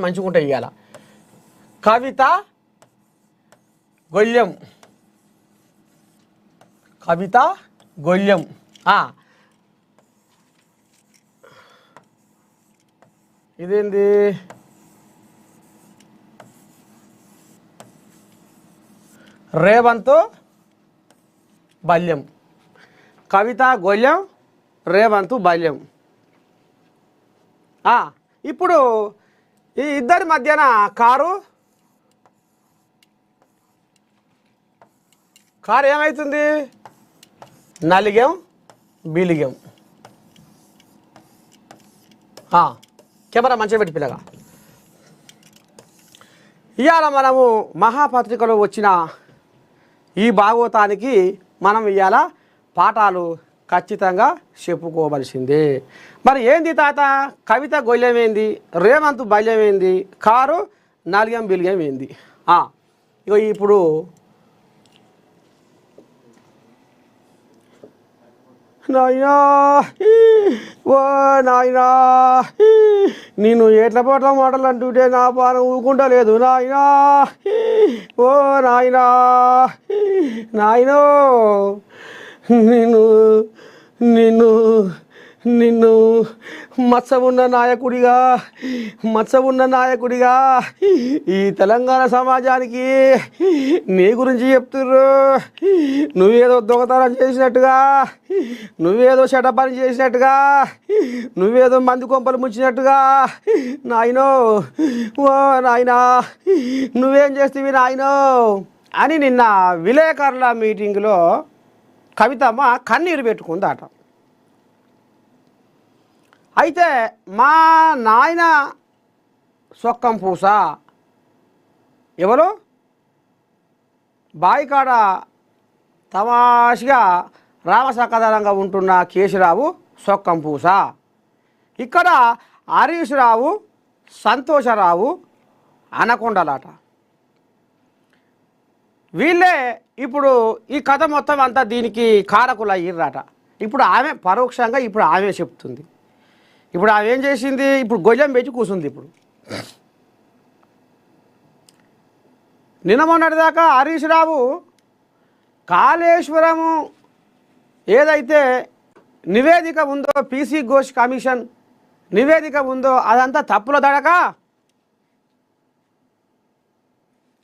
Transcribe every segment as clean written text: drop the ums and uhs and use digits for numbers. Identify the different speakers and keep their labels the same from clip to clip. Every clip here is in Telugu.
Speaker 1: మంచిగా ఉంటాయి ఇవాళ. కవిత గొల్యం, కవిత గొల్యం. ఇదేంది? రేవంత్ బల్యం. కవిత గొల్యం, రేవంత్ బల్యం. ఇప్పుడు ఈ ఇద్దరి మధ్యన కారు ఏమవుతుంది? నలిగం బిలిగం. కెమెరా మంచిగా పెట్టి పిల్లగా. ఇవాళ మనము మహాపత్రికలో వచ్చిన ఈ భాగవతానికి మనం ఇవాళ పాఠాలు ఖచ్చితంగా చెప్పుకోవలసిందే. మరి ఏంది తాత? కవిత గొల్యం ఏంది, రేవంత్ బల్యం ఏంది, కారు నలిగం బిలిగం ఏంది? ఇగో ఇప్పుడు నాయనా, ఓ నాయనా, నేను ఎట్ల పోట్ల మాటలు అంటుంటే నా పానం ఊకుంటలేదు నాయనా. ఓ నాయనా, నాయనో, నిన్ను నిన్ను నిన్ను మత్సవున్న నాయకుడిగా ఈ తెలంగాణ సమాజానికి నీ గురించి చెప్తుర్రు. నువ్వేదో దొంగతనం చేసినట్టుగా, నువ్వేదో చెడ్డపని చేసినట్టుగా, నువ్వేదో మంది కొంపలు ముంచినట్టుగా. నాయనో, ఓ నాయనా, నువ్వేం చేస్తేవి నాయనో అని నిన్న విలేకరుల మీటింగ్లో కవితమ్మ కన్నీరు పెట్టుకుందట. అయితే మా నాయన సొక్కం పూస ఎవరు? బాయికాడ తమాషగా రామసకదనంగా ఉంటున్న కేశీరావు సొక్కం పూస. ఇక్కడ హరీష్ రావు, సంతోషరావు అనకొండలాట. వీళ్ళే ఇప్పుడు ఈ కథ మొత్తం అంతా దీనికి కారకులు అయ్యిర్రాట. ఇప్పుడు ఆమె పరోక్షంగా ఇప్పుడు ఆమె చెప్తుంది. ఇప్పుడు ఆమె ఏం చేసింది? ఇప్పుడు గొయ్యం పెంచి కూర్చుంది. ఇప్పుడు నిన్న మొన్నటిదాకా హరీష్ రావు కాళేశ్వరము ఏదైతే నివేదిక ఉందో, పీసీ ఘోష్ కమిషన్ నివేదిక ఉందో అదంతా తప్పుల దడక,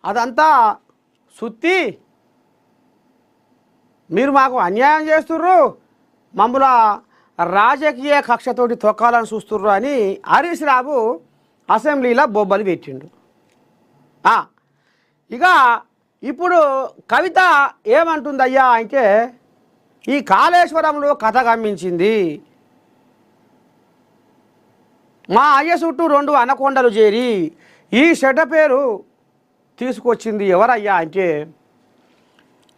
Speaker 1: అదంతా సుత్తి, మీరు మాకు అన్యాయం చేస్తుర్రు, మమ్మల రాజకీయ కక్షతోటి తొక్కాలని చూస్తుర్రు అని హరీష్ రావు అసెంబ్లీలో బొబ్బలు పెట్టిండు. ఇక ఇప్పుడు కవిత ఏమంటుందయ్యా అంటే, ఈ కాళేశ్వరంలో కథ గమ్మించింది, మా అయ్య చుట్టూ 2 అనకొండలు చేరి ఈ చెడ్డ పేరు తీసుకొచ్చింది ఎవరయ్యా అంటే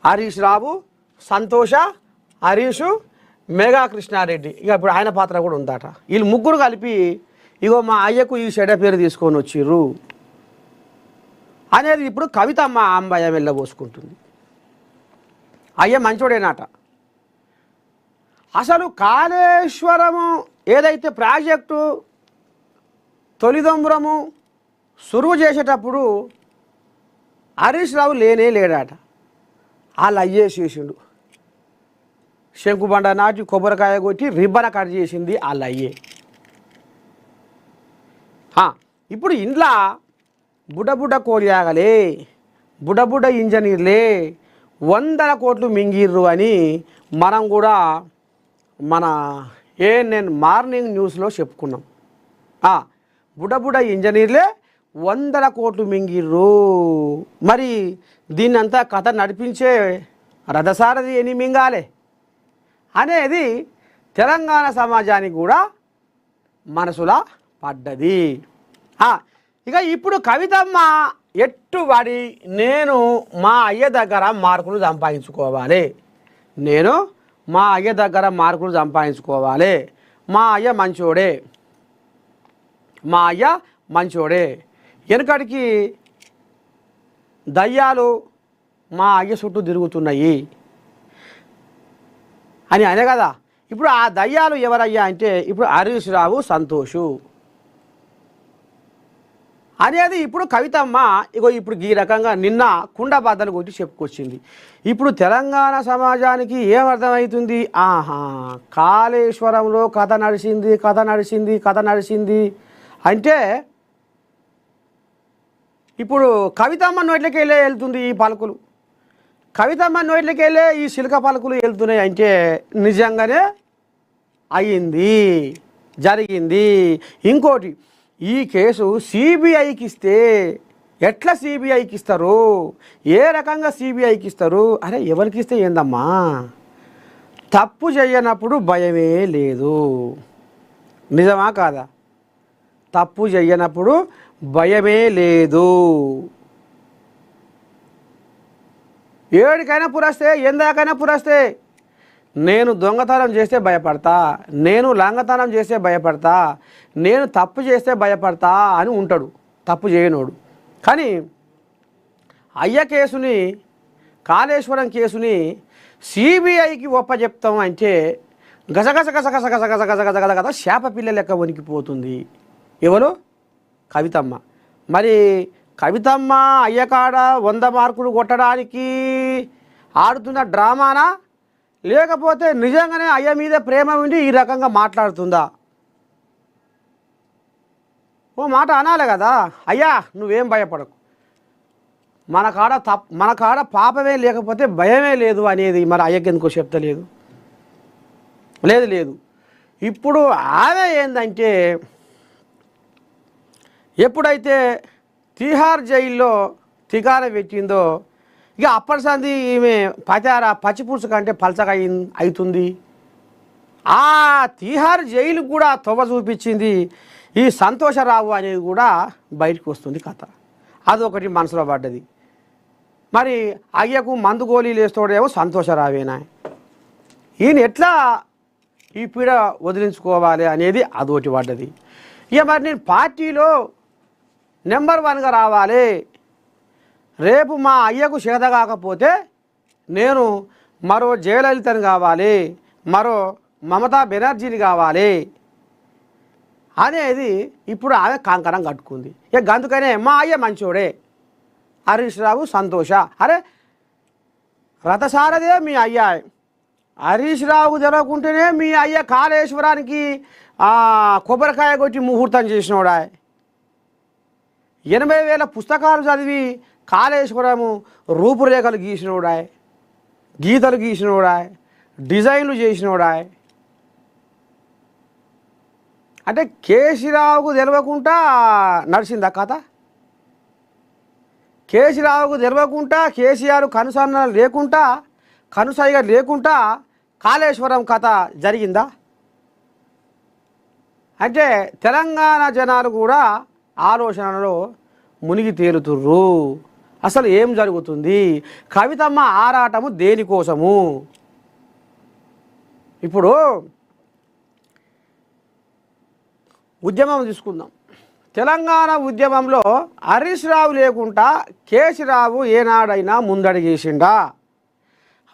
Speaker 1: హరీష్ రావు, సంతోష, హరీషు, మేఘా కృష్ణారెడ్డి. ఇక ఇప్పుడు ఆయన పాత్ర కూడా ఉందట. వీళ్ళు ముగ్గురు కలిపి ఇగో మా అయ్యకు ఈ చెడ్డ పేరు తీసుకొని వచ్చిర్రు అనేది ఇప్పుడు కవితమ్మ అంబయ్య వెళ్ళబోసుకుంటుంది. అయ్య మంచోడేనాట. అసలు కాళేశ్వరము ఏదైతే ప్రాజెక్టు తొలిదొంబరము సురువు చేసేటప్పుడు హరీష్ రావు లేడాట. వాళ్ళు అయ్యే చేసిండు. శంకుబండ నాటి కొబ్బరికాయ కొట్టి రిబ్బన కట్ చేసింది వాళ్ళ అయ్యే. ఇప్పుడు ఇంట్లో బుడ్డ కోడియాగలే, బుడ్డ ఇంజనీర్లే 100 కోట్లు మింగిర్రు అని మనం కూడా మన ఏఎన్ఎన్ మార్నింగ్ న్యూస్లో చెప్పుకున్నాం. బుడ్డ ఇంజనీర్లే 100 కోట్లు మింగిర్రు. మరి దీన్నంతా కథ నడిపించే రథసారథి ఎన్ని మింగాలే అనేది తెలంగాణ సమాజానికి కూడా మనసులా పడ్డది. ఇక ఇప్పుడు కవితమ్మ ఎట్టుబడి నేను మా అయ్య దగ్గర మార్కులు సంపాదించుకోవాలి, నేను మా అయ్య దగ్గర మార్కులు సంపాదించుకోవాలి, మా అయ్య మంచోడే, మా అయ్య మంచోడే, వెనకడికి దయ్యాలు మా అయ్య చుట్టూ తిరుగుతున్నాయి అని అనే కదా. ఇప్పుడు ఆ దయ్యాలు ఎవరయ్యా అంటే ఇప్పుడు హరీష్ రావు, సంతోషు. అనేది ఇప్పుడు కవితమ్మ ఇగో ఇప్పుడు ఈ రకంగా నిన్న కుండ బద్దలు కొట్టి చెప్పుకొచ్చింది. ఇప్పుడు తెలంగాణ సమాజానికి ఏమర్థమవుతుంది? ఆహా, కాళేశ్వరంలో కథ నడిచింది అంటే ఇప్పుడు కవితమ్మ నోట్లకి వెళ్తుంది ఈ పలుకులు, కవితమ్మ నోట్లకి ఈ శిల్క పలుకులు వెళ్తున్నాయి అంటే నిజంగానే అయ్యింది, జరిగింది. ఇంకోటి, ఈ కేసు సిబిఐకి ఇస్తే ఎట్లా సిబిఐకి ఇస్తారు, ఏ రకంగా సిబిఐకి ఇస్తారు? అరే ఎవరికి ఇస్తే ఏందమ్మా, తప్పు చేయనప్పుడు భయమే లేదు, నిజమా కాదా? తప్పు చేయనప్పుడు భయమే లేదు. ఏడికైనా పురస్తే, ఎందాకైనా పురస్తే, నేను దొంగతనం చేస్తే భయపడతా, నేను లంగతనం చేస్తే భయపడతా, నేను తప్పు చేస్తే భయపడతా అని ఉంటాడు తప్పు చేయనోడు. కానీ అయ్య కేసుని, కాళేశ్వరం కేసుని సిబిఐకి ఒప్పచెప్తాం అంటే గసగస గసగస గసగస గసగస గసగస శాప పిల్ల లెక్క వణికిపోతుంది. ఎవరు? కవితమ్మ. మరి కవితమ్మ అయ్యకాడ 100 మార్కులు కొట్టడానికి ఆడుతున్న డ్రామానా, లేకపోతే నిజంగానే అయ్య మీద ప్రేమ ఉండి ఈ రకంగా మాట్లాడుతుందా? ఓ మాట అనాలి కదా, అయ్యా నువ్వేం భయపడకు, మన కాడ పాపమే లేకపోతే భయమే లేదు అనేది మరి అయ్యకి ఎందుకో చెప్తలేదు? లేదు. ఇప్పుడు ఆమె ఏంటంటే ఎప్పుడైతే తిహార్ జైల్లో తికార పెట్టిందో ఇక అప్పటి సంది ఈమె పచ్చిపురుసు కంటే పలచగా అవుతుంది. ఆ తిహార్ జైలు కూడా తొవ్వ చూపించింది ఈ సంతోషరావు అనేది కూడా బయటకు వస్తుంది కథ. అదొకటి మనసులో పడ్డది. మరి అయ్యకు మందు గోళీలు వేస్తాడేమో సంతోషరావేనా, ఈయన ఎట్లా ఈ పీడ వదిలించుకోవాలి అనేది అదొకటి పడ్డది. ఇక మరి నేను పార్టీలో నెంబర్ 1గా రావాలి, రేపు మా అయ్యకు చేత కాకపోతే నేను మరో జయలలితని కావాలి, మరో మమతా బెనర్జీని కావాలి అనేది ఇప్పుడు ఆమె కంకణం కట్టుకుంది. ఇక అందుకనే మా అయ్య మంచోడే, హరీష్ రావు సంతోష. అరే రథసారదే మీ అయ్య, హరీష్ రావుకు తెలవకుంటేనే మీ అయ్య కాళేశ్వరానికి కొబ్బరికాయ కొట్టి ముహూర్తం చేసినోడా, 80,000 పుస్తకాలు చదివి కాళేశ్వరము రూపురేఖలు గీసినోడా, గీతలు గీసినోడా, డిజైన్లు చేసినోడా. అంటే కేసీరావుకు తెలవకుండా నడిచిందా కథ? కేసీరావుకు తెలవకుండా, కేసీఆర్ కనుసన్న లేకుండా, కనుసైగ లేకుండా కాళేశ్వరం కథ జరిగిందా? అంటే తెలంగాణ జనాలు కూడా ఆలోచనలో మునిగి తేలుతుర్రు. అసలు ఏం జరుగుతుంది, కవితమ్మ ఆరాటము దేనికోసము? ఇప్పుడు ఉద్యమం తీసుకుందాం. తెలంగాణ ఉద్యమంలో హరీష్ రావు లేకుండా కేసీరావు ఏనాడైనా ముందడిగేసిండా?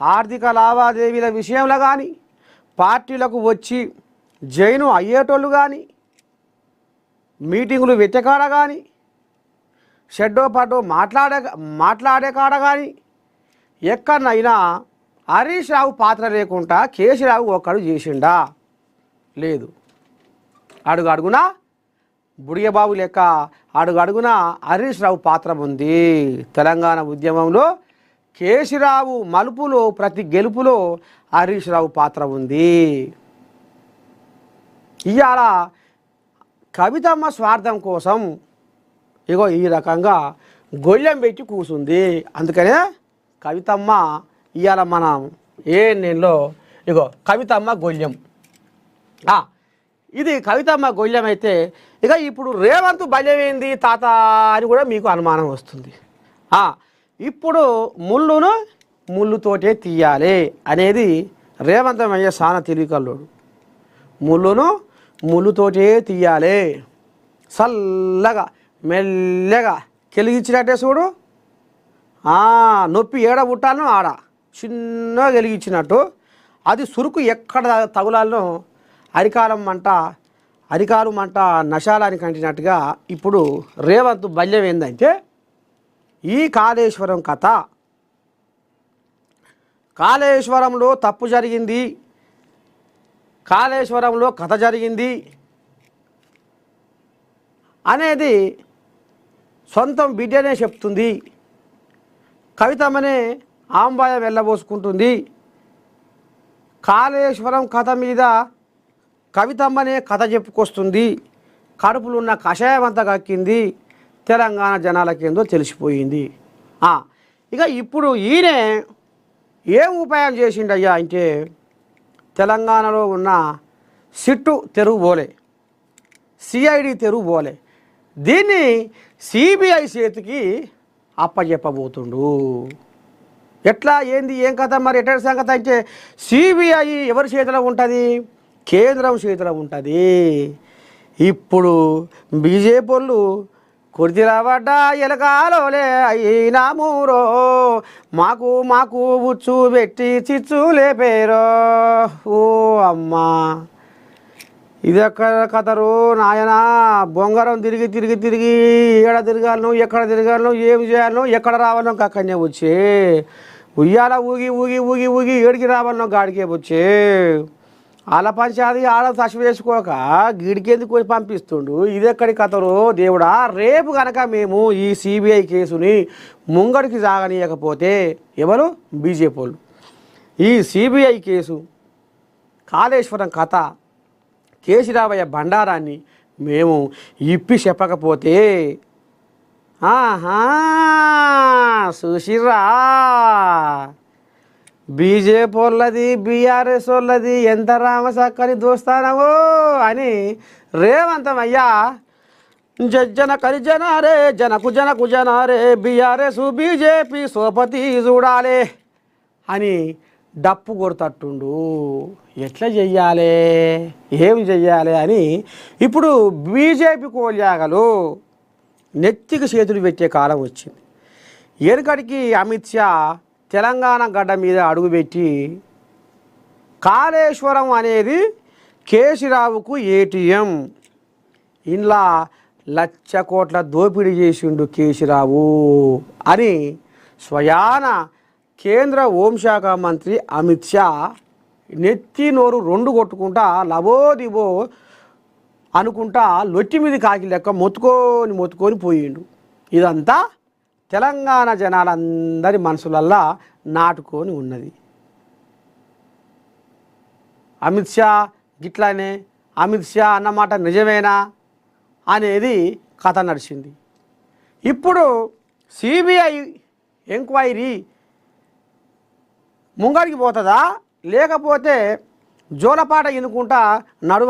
Speaker 1: ఆర్థిక లావాదేవీల విషయంలో కానీ, పార్టీలకు వచ్చి జైను అయ్యేటోళ్ళు కానీ, మీటింగులు వెట్టకాడ కానీ, షెడ్డో పాటో మాట్లాడే కాడ కానీ ఎక్కడనైనా హరీష్ రావు పాత్ర లేకుండా కేసీరావు ఒక్కడు చేసిండా? లేదు. అడుగునా బుడియబాబు లెక్క అడుగున హరీష్ రావు పాత్ర ఉంది. తెలంగాణ ఉద్యమంలో కేసీరావు మలుపులో, ప్రతి గెలుపులో హరీష్ రావు పాత్ర ఉంది. ఇవాళ కవితమ్మ స్వార్థం కోసం ఇగో ఈ రకంగా గొళ్ళెం పెట్టి కూసుంది. అందుకనే కవితమ్మ ఇవాళ మనం ఏఎన్ఎన్లో ఇగో కవితమ్మ గొళ్ళెం, ఇది కవితమ్మ గొళ్ళెం అయితే ఇక ఇప్పుడు రేవంత్ బలమైంది తాత అని కూడా మీకు అనుమానం వస్తుంది. ఇప్పుడు ముళ్ళును ముళ్ళుతోటే తీయాలి అనేది రేవంత్ అయ్యే సాన తెలివికల్లోడు. ముళ్ళును ముళ్ళుతోటే తీయాలి, చల్లగా మెల్లగా కెలిగించినట్టే చూడు. నొప్పి ఏడ పుట్టానో ఆడ చిన్నగా వెలిగించినట్టు అది సురుకు ఎక్కడ తగులాలనో అరికాలం మంట అరికాలు మంట నశాలానికి అంటినట్టుగా ఇప్పుడు రేవంత్ బల్యం ఏందంటే ఈ కాళేశ్వరం కథ, కాళేశ్వరంలో తప్పు జరిగింది, కాళేశ్వరంలో కథ జరిగింది అనేది సొంతం బిడ్డనే చెప్తుంది. కవితమ్మనే ఆంబాయం వెళ్ళబోసుకుంటుంది. కాళేశ్వరం కథ మీద కవితమ్మనే కథ చెప్పుకొస్తుంది. కడుపులో ఉన్న కషాయం అంతా కక్కింది. తెలంగాణ జనాలకేందో తెలిసిపోయింది. ఇక ఇప్పుడు ఈయన ఏం ఉపాయం చేసిండయ్యా అంటే తెలంగాణలో ఉన్న సిట్టు తెరువు పోలే, సిఐడి తెరువు పోలే, దీన్ని సిబిఐ చేతికి అప్పచెప్పబోతుండు. ఎట్లా ఏంది ఏం కథ మరి ఎట్ట సంగతి అంటే సిబిఐ ఎవరి చేతిలో ఉంటుంది? కేంద్రం చేతిలో ఉంటుంది. ఇప్పుడు బీజేపీ వాళ్ళు కుర్తిరాబడ్డా ఎలకాలోలే అయినామూరో, మాకు మాకు ఉచ్చు పెట్టి చిచ్చు లేపేరో. ఓ అమ్మా, ఇది ఎక్కడ కథరు నాయనా? బొంగరం తిరిగి తిరిగి తిరిగి ఏడ తిరగాలను, ఎక్కడ తిరగాలను, ఏం చేయాలను, ఎక్కడ రావాలను అక్కడనే వచ్చే. ఉయ్యాల ఊగి ఊగి ఊగి ఊగి ఏడికి రావాలను గాడికే వచ్చే. ఆల పంచాది ఆడ తసి వేసుకోక గిడికెందుకు పంపిస్తుండు. ఇది ఎక్కడి కథరు దేవుడా? రేపు కనుక మేము ఈ సిబిఐ కేసుని ముంగడికి సాగనీయకపోతే ఎవరు? బీజేపీ వాళ్ళు. ఈ సిబిఐ కేసు, కాళేశ్వరం కథ, కేసీరావయ్య బండారాన్ని మేము ఇప్పి చెప్పకపోతే చూసిర్రా బీజేపీ వాళ్ళది బీఆర్ఎస్ వాళ్ళది ఎంత రామసక్కని దోస్తానవో అని రేవంతమయ్యా జన కరిజన రే జనకు జనకు జన రే బీఆర్ఎస్ బీజేపీ సోపతి చూడాలే అని డప్పు కొడతట్టుండు. ఎట్లా చెయ్యాలి, ఏం చెయ్యాలి అని ఇప్పుడు బీజేపీ కోల్యాగలు నెత్తికి చేతులు పెట్టే కాలం వచ్చింది. వెనుకడికి అమిత్ షా తెలంగాణ గడ్డ మీద అడుగుపెట్టి కాళేశ్వరం అనేది కేసీరావుకు ఏటీఎం, ఇంట్లో 1,00,000 కోట్ల దోపిడీ చేసిండు కేసీరావు అని స్వయాన కేంద్ర హోంశాఖ మంత్రి అమిత్ షా నెత్తి నోరు 2 కొట్టుకుంటా లబోదిబో అనుకుంటా లొట్టి మీద కాకి లెక్క మొత్తుకొని పోయిండు. ఇదంతా తెలంగాణ జనాలందరి మనసులల్లా నాటుకొని ఉన్నది. అమిత్ షా గిట్లానే, అమిత్ షా అన్నమాట నిజమేనా అనేది కథ నడిచింది. ఇప్పుడు సిబిఐ ఎంక్వైరీ ముంగడికి పోతుందా, లేకపోతే జోలపాట ఎన్నుకుంటా నడువ